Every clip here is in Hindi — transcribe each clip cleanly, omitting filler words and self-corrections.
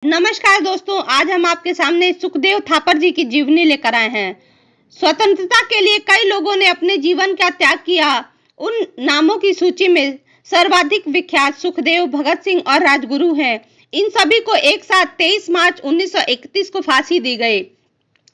नमस्कार दोस्तों, आज हम आपके सामने सुखदेव थापर जी की जीवनी लेकर आए हैं। स्वतंत्रता के लिए कई लोगों ने अपने जीवन का त्याग किया। उन नामों की सूची में सर्वाधिक विख्यात सुखदेव, भगत सिंह और राजगुरु हैं। इन सभी को एक साथ 23 मार्च 1931 को फांसी दी गई।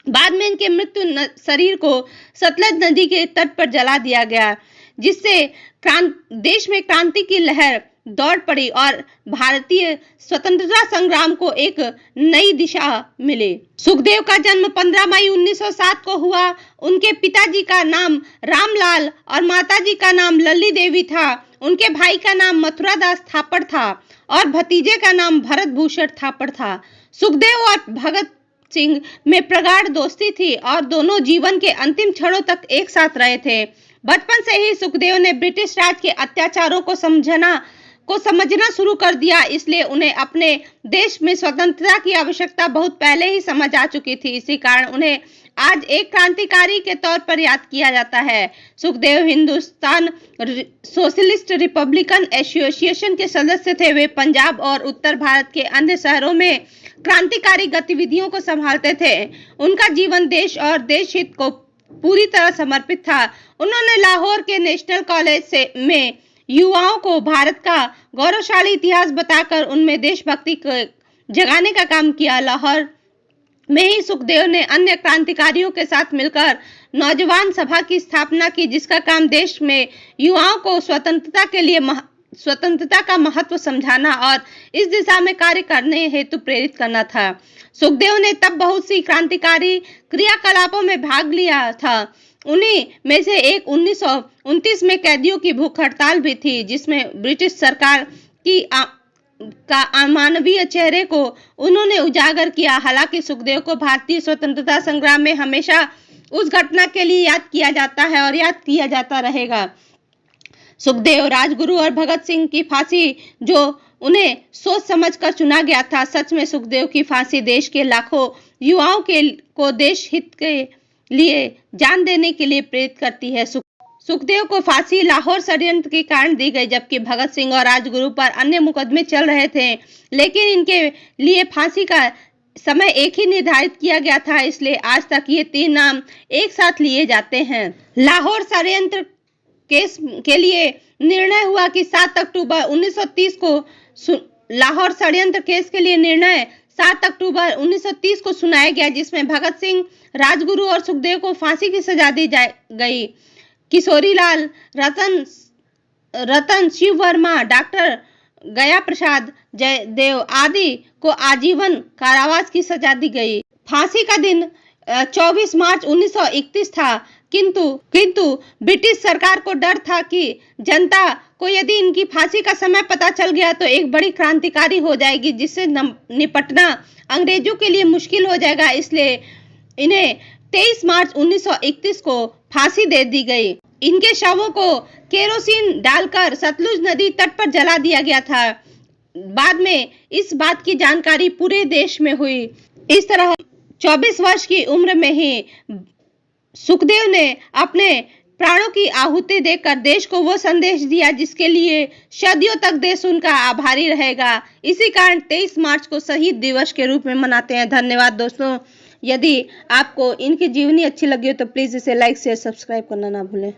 बाद में इनके मृत्यु शरीर को सतलज नदी के तट पर जला दिया गया, जिससे देश में क्रांति की लहर दौड़ पड़ी और भारतीय स्वतंत्रता संग्राम को एक नई दिशा मिली। सुखदेव का जन्म 15 मई 1907 को हुआ। उनके पिताजी का नाम रामलाल और माताजी का नाम लल्ली देवी था। उनके भाई का नाम मथुरादास थापड़ था और भतीजे का नाम भरत भूषण थापड़ था। सुखदेव और भगत सिंह में प्रगाढ़ दोस्ती थी और दोनों जीवन के अंतिम क्षणों तक एक साथ रहे थे। बचपन से ही सुखदेव ने ब्रिटिश राज के अत्याचारों को समझना शुरू कर दिया, इसलिए उन्हें अपने देश में स्वतंत्रता की आवश्यकता बहुत पहले ही समझ आ चुकी थी। इसी कारण उन्हें आज एक क्रांतिकारी के तौर पर याद किया जाता है। Sukhdev Hindustan socialist Republican association के सदस्य थे। वे पंजाब और उत्तर भारत के अन्य शहरों में क्रांतिकारी गतिविधियों को संभालते थे। उनका जीवन देश और देश हित को पूरी तरह समर्पित था। उन्होंने लाहौर के नेशनल कॉलेज में युवाओं को भारत का गौरवशाली इतिहास बताकर उनमें देशभक्ति को जगाने का काम किया। लाहौर में ही सुखदेव ने अन्य क्रांतिकारियों के साथ मिलकर नौजवान सभा की स्थापना की, जिसका काम देश में युवाओं को स्वतंत्रता का महत्व समझाना और इस दिशा में कार्य करने हेतु प्रेरित करना था। सुखदेव ने तब बहुत सी क्रांतिकारी क्रियाकलापों में भाग लिया था। उन्हीं में से एक 1929 में कैदियों की भूख हड़ताल भी थी, जिसमें ब्रिटिश सरकार का अमानवीय चेहरे को उन्होंने उजागर किया। हालांकि सुखदेव को भारतीय स्वतंत्रता संग्राम में हमेशा उस घटना के लिए याद किया जाता है और याद किया जाता रहेगा। सुखदेव, राजगुरु और भगत सिंह की फांसी जो उन्हें सोच समझ कर चुना गया था, सच में सुखदेव की फांसी देश के लाखों युवाओं को देश हित के लिए जान देने के लिए प्रेरित करती है। सुखदेव को फांसी लाहौर षड्यंत्र के कारण दी गई, जबकि भगत सिंह और राजगुरु पर अन्य मुकदमे चल रहे थे, लेकिन इनके लिए फांसी का समय एक ही निर्धारित किया गया था। इसलिए आज तक ये तीन नाम एक साथ लिए जाते हैं। लाहौर षड्यंत्र केस के लिए निर्णय हुआ कि 7 अक्टूबर 1930 को लाहौर षड्यंत्र केस के लिए निर्णय 7 अक्टूबर 1930 को सुनाया गया, जिसमें भगत सिंह, राजगुरु और सुखदेव को फांसी की सजा दी गई। किशोरीलाल, रतन शिव वर्मा, डॉक्टर गया प्रसाद, जयदेव आदि को आजीवन कारावास की सजा दी गई। फांसी का दिन 24 मार्च 1931 था, किंतु ब्रिटिश सरकार को डर था कि जनता को यदि इनकी फांसी का समय पता चल गया तो एक बड़ी क्रांतिकारी हो जाएगी, जिससे निपटना अंग्रेजों के लिए मुश्किल हो जाएगा। इसलिए इन्हें 23 मार्च 1931 को फांसी दे दी गई। इनके शवों को केरोसिन डालकर सतलुज नदी तट पर जला दिया गया था। बाद में इस बात की जानकारी पूरे देश में हुई। इस तरह 24 वर्ष की उम्र में ही सुखदेव ने अपने प्राणों की आहुति देकर देश को वो संदेश दिया जिसके लिए सदियों तक देश उनका आभारी रहेगा। इसी कारण 23 मार्च को शहीद दिवस के रूप में मनाते हैं। धन्यवाद दोस्तों। यदि आपको इनकी जीवनी अच्छी लगी हो तो प्लीज इसे लाइक, शेयर, सब्सक्राइब करना ना भूलें।